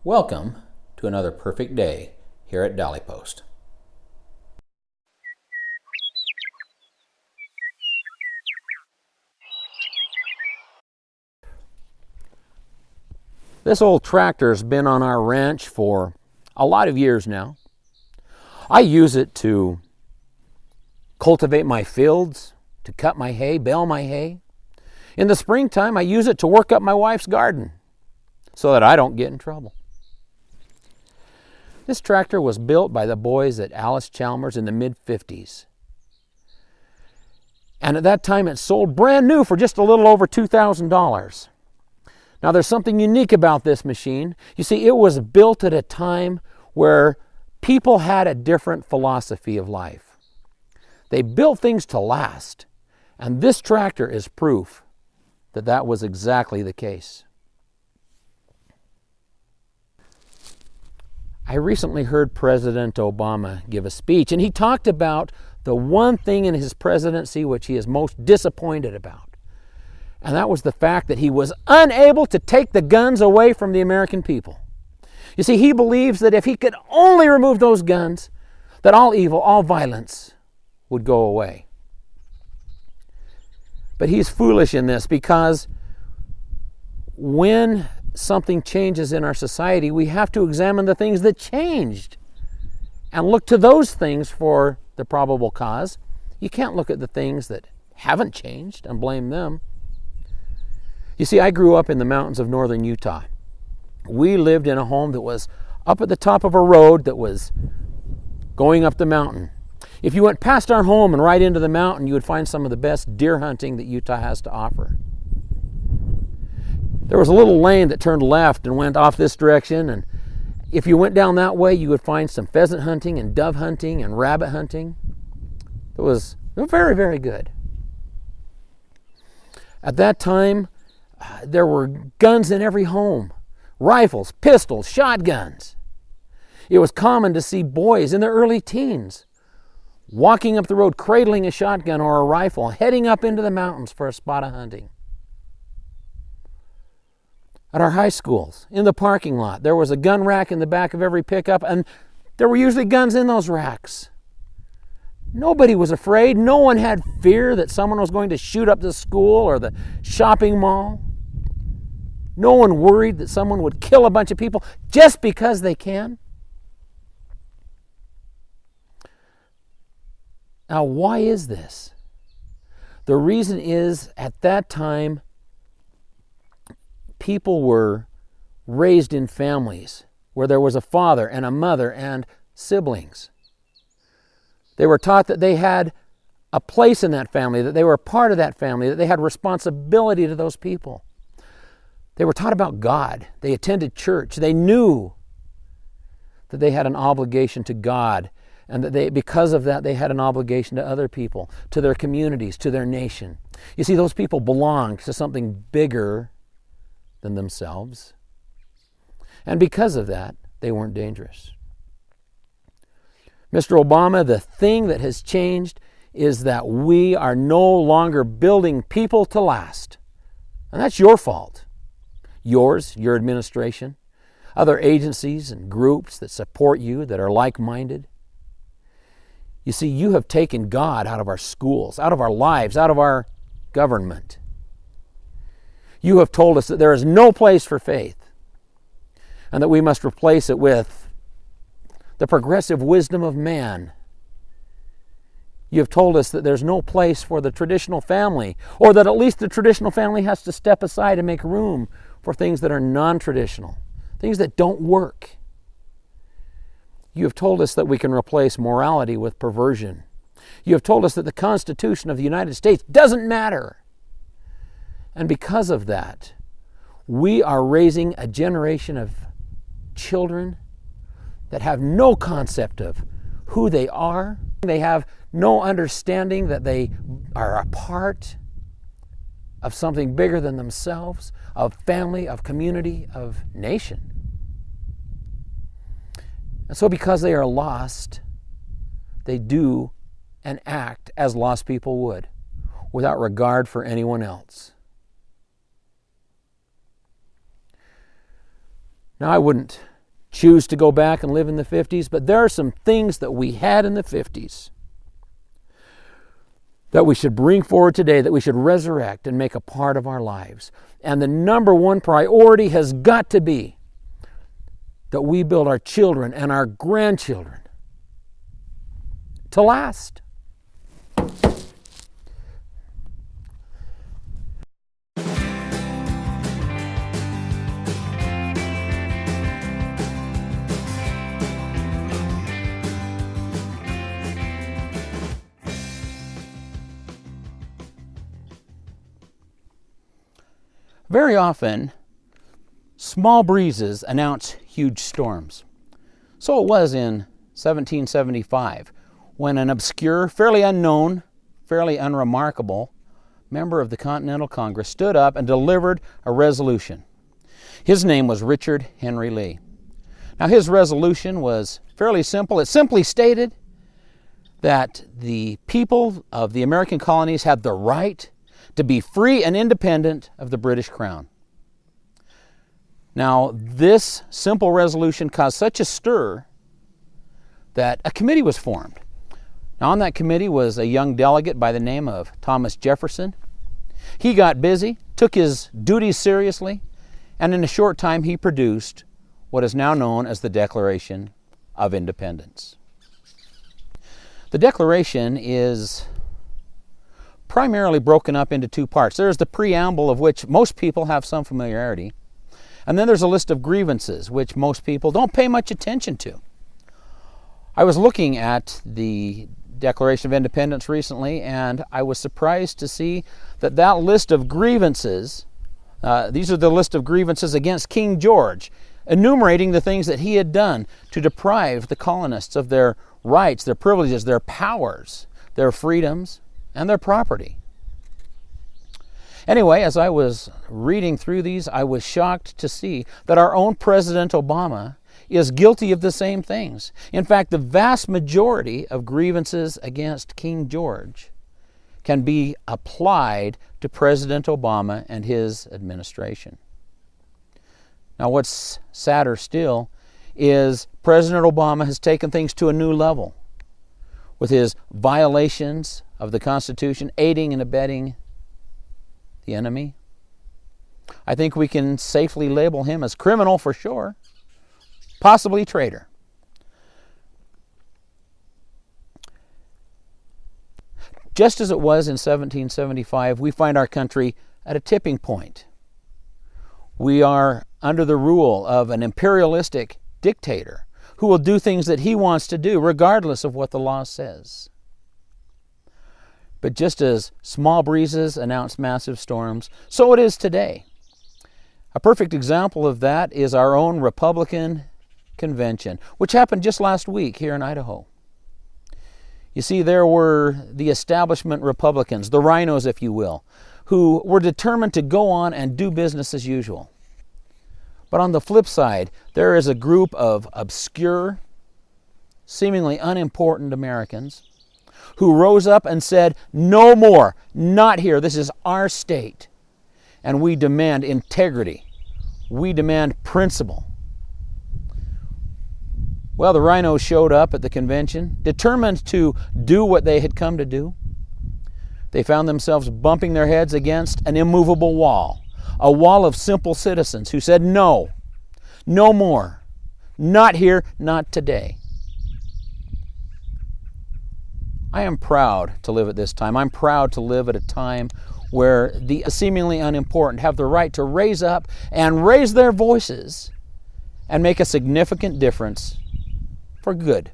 Welcome to another perfect day here at Dolly Post. This old tractor's been on our ranch for a lot of years now. I use it to cultivate my fields, to cut my hay, bale my hay. In the springtime, I use it to work up my wife's garden so that I don't get in trouble. This tractor was built by the boys at Alice Chalmers in the mid-50s. And at that time, it sold brand new for just a little over $2,000. Now, there's something unique about this machine. You see, it was built at a time where people had a different philosophy of life. They built things to last, and this tractor is proof that that was exactly the case. I recently heard President Obama give a speech, and he talked about the one thing in his presidency which he is most disappointed about. And that was the fact that he was unable to take the guns away from the American people. You see, he believes that if he could only remove those guns, that all evil, all violence would go away. But he's foolish in this, because when something changes in our society, we have to examine the things that changed and look to those things for the probable cause. You can't look at the things that haven't changed and blame them. You see, I grew up in the mountains of northern Utah. We lived in a home that was up at the top of a road that was going up the mountain. If you went past our home and right into the mountain, you would find some of the best deer hunting that Utah has to offer. There was a little lane that turned left and went off this direction, and if you went down that way, you would find some pheasant hunting and dove hunting and rabbit hunting. It was very, very good. At that time, there were guns in every home, rifles, pistols, shotguns. It was common to see boys in their early teens walking up the road, cradling a shotgun or a rifle, heading up into the mountains for a spot of hunting. At our high schools, in the parking lot, there was a gun rack in the back of every pickup, and there were usually guns in those racks. Nobody was afraid. No one had fear that someone was going to shoot up the school or the shopping mall. No one worried that someone would kill a bunch of people just because they can. Now, why is this? The reason is, at that time, people were raised in families where there was a father and a mother and siblings. They were taught that they had a place in that family, that they were a part of that family, that they had responsibility to those people. They were taught about God. They attended church. They knew that they had an obligation to God, and that because of that, they had an obligation to other people, to their communities, to their nation. You see, those people belonged to something bigger than themselves. And because of that, they weren't dangerous. Mr. Obama, the thing that has changed is that we are no longer building people to last. And that's your fault. Yours, your administration, other agencies and groups that support you, that are like-minded. You see, you have taken God out of our schools, out of our lives, out of our government. You have told us that there is no place for faith, and that we must replace it with the progressive wisdom of man. You have told us that there's no place for the traditional family, or that at least the traditional family has to step aside and make room for things that are non-traditional, things that don't work. You have told us that we can replace morality with perversion. You have told us that the Constitution of the United States doesn't matter. And because of that, we are raising a generation of children that have no concept of who they are. They have no understanding that they are a part of something bigger than themselves, of family, of community, of nation. And so because they are lost, they do and act as lost people would, without regard for anyone else. Now, I wouldn't choose to go back and live in the 50s, but there are some things that we had in the 50s that we should bring forward today, that we should resurrect and make a part of our lives. And the number one priority has got to be that we build our children and our grandchildren to last. Very often, small breezes announce huge storms. So it was in 1775, when an obscure, fairly unknown, fairly unremarkable member of the Continental Congress stood up and delivered a resolution. His name was Richard Henry Lee. Now, his resolution was fairly simple. It simply stated that the people of the American colonies had the right to be free and independent of the British Crown. Now, this simple resolution caused such a stir that a committee was formed. Now, on that committee was a young delegate by the name of Thomas Jefferson. He got busy, took his duties seriously, and in a short time he produced what is now known as the Declaration of Independence. The Declaration is primarily broken up into two parts. There's the preamble, of which most people have some familiarity, and then there's a list of grievances, which most people don't pay much attention to. I was looking at the Declaration of Independence recently, and I was surprised to see that that list of grievances, these are the list of grievances against King George, enumerating the things that he had done to deprive the colonists of their rights, their privileges, their powers, their freedoms, and their property. Anyway, as I was reading through these, I was shocked to see that our own President Obama is guilty of the same things. In fact, the vast majority of grievances against King George can be applied to President Obama and his administration. Now, what's sadder still is President Obama has taken things to a new level with his violations of the Constitution, aiding and abetting the enemy. I think we can safely label him as criminal for sure, possibly traitor. Just as it was in 1775, we find our country at a tipping point. We are under the rule of an imperialistic dictator who will do things that he wants to do, regardless of what the law says. But just as small breezes announce massive storms, so it is today. A perfect example of that is our own Republican convention, which happened just last week here in Idaho. You see, there were the establishment Republicans, the rhinos, if you will, who were determined to go on and do business as usual. But on the flip side, there is a group of obscure, seemingly unimportant Americans who rose up and said, "No more, not here. This is our state. And we demand integrity. We demand principle." Well, the rhinos showed up at the convention, determined to do what they had come to do. They found themselves bumping their heads against an immovable wall, a wall of simple citizens who said, "No, no more. Not here, not today." I am proud to live at this time. I'm proud to live at a time where the seemingly unimportant have the right to raise up and raise their voices and make a significant difference for good.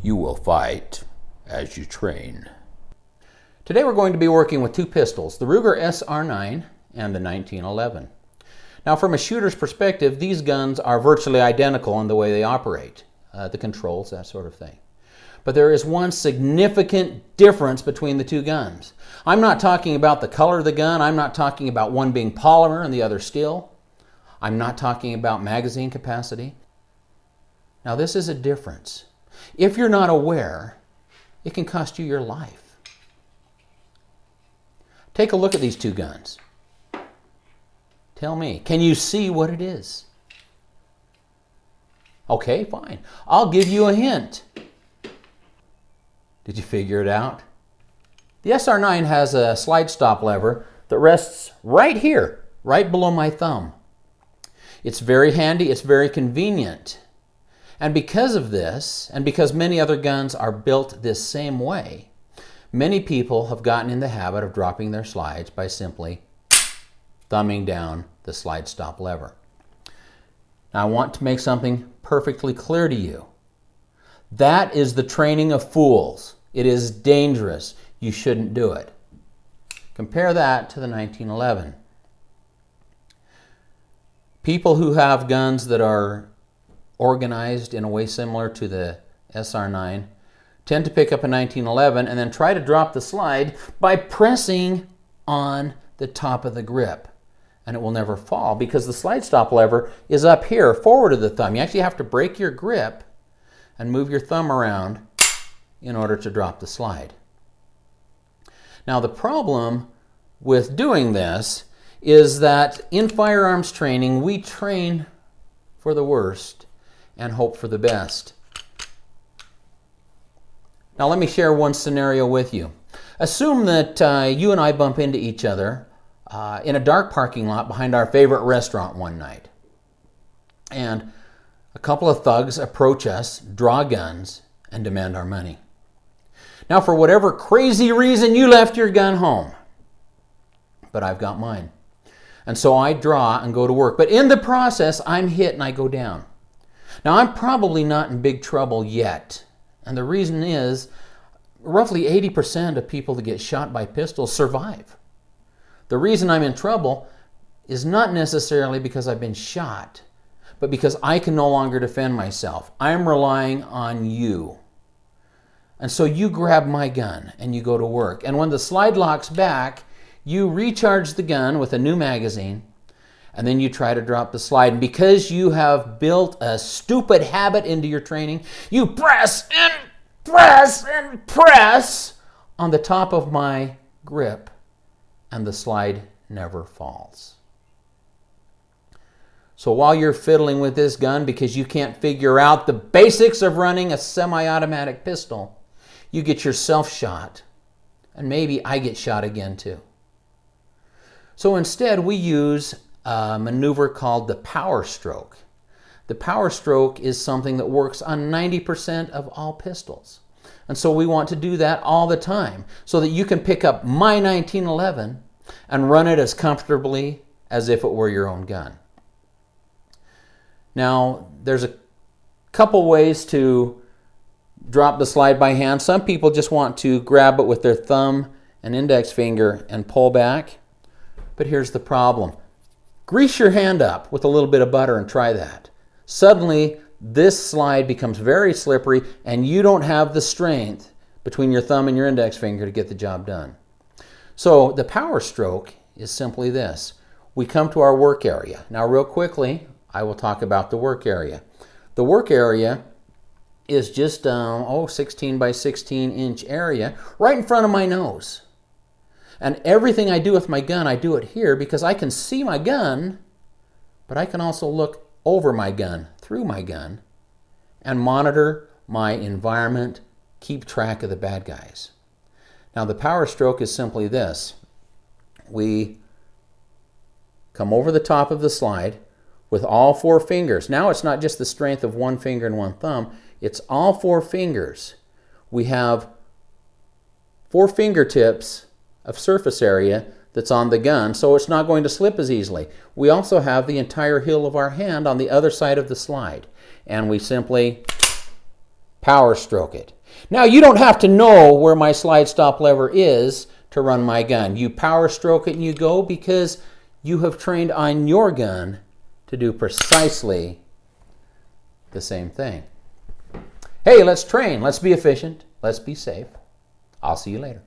You will fight as you train. Today we're going to be working with two pistols, the Ruger SR9 and the 1911. Now, from a shooter's perspective, these guns are virtually identical in the way they operate, the controls, that sort of thing. But there is one significant difference between the two guns. I'm not talking about the color of the gun. I'm not talking about one being polymer and the other steel. I'm not talking about magazine capacity. Now, this is a difference. If you're not aware, it can cost you your life. Take a look at these two guns. Tell me, can you see what it is? Okay, fine. I'll give you a hint. Did you figure it out? The SR9 has a slide stop lever that rests right here, right below my thumb. It's very handy, it's very convenient. And because of this, and because many other guns are built this same way, many people have gotten in the habit of dropping their slides by simply thumbing down the slide stop lever. Now, I want to make something perfectly clear to you. That is the training of fools. It is dangerous. You shouldn't do it. Compare that to the 1911. People who have guns that are organized in a way similar to the SR9 tend to pick up a 1911 and then try to drop the slide by pressing on the top of the grip. And it will never fall because the slide stop lever is up here, forward of the thumb. You actually have to break your grip and move your thumb around in order to drop the slide. Now, the problem with doing this is that in firearms training, we train for the worst and hope for the best. Now, let me share one scenario with you. Assume that you and I bump into each other in a dark parking lot behind our favorite restaurant one night. And a couple of thugs approach us, draw guns, and demand our money. Now, for whatever crazy reason, you left your gun home, but I've got mine. And so I draw and go to work. But in the process, I'm hit and I go down. Now, I'm probably not in big trouble yet. And the reason is, roughly 80% of people that get shot by pistols survive. The reason I'm in trouble is not necessarily because I've been shot, but because I can no longer defend myself. I'm relying on you. And so you grab my gun and you go to work. And when the slide locks back, you recharge the gun with a new magazine, and then you try to drop the slide. And because you have built a stupid habit into your training, you press and press and press on the top of my grip, and the slide never falls. So while you're fiddling with this gun because you can't figure out the basics of running a semi-automatic pistol, you get yourself shot, and maybe I get shot again too. So instead, we use a maneuver called the power stroke. The power stroke is something that works on 90% of all pistols. And so we want to do that all the time so that you can pick up my 1911 and run it as comfortably as if it were your own gun. Now, there's a couple ways to drop the slide by hand. Some people just want to grab it with their thumb and index finger and pull back. But here's the problem. Grease your hand up with a little bit of butter and try that. Suddenly, this slide becomes very slippery and you don't have the strength between your thumb and your index finger to get the job done. So the power stroke is simply this. We come to our work area. Now, real quickly, I will talk about the work area. The work area is just 16 by 16 inch area right in front of my nose. And everything I do with my gun, I do it here because I can see my gun, but I can also look over my gun, through my gun, and monitor my environment, keep track of the bad guys. Now, the power stroke is simply this. We come over the top of the slide with all four fingers. Now it's not just the strength of one finger and one thumb, it's all four fingers. We have 4 fingertips of surface area that's on the gun, so it's not going to slip as easily. We also have the entire heel of our hand on the other side of the slide, and we simply power stroke it. Now, you don't have to know where my slide stop lever is to run my gun. You power stroke it and you go because you have trained on your gun to do precisely the same thing. Hey, let's train. Let's be efficient. Let's be safe. I'll see you later.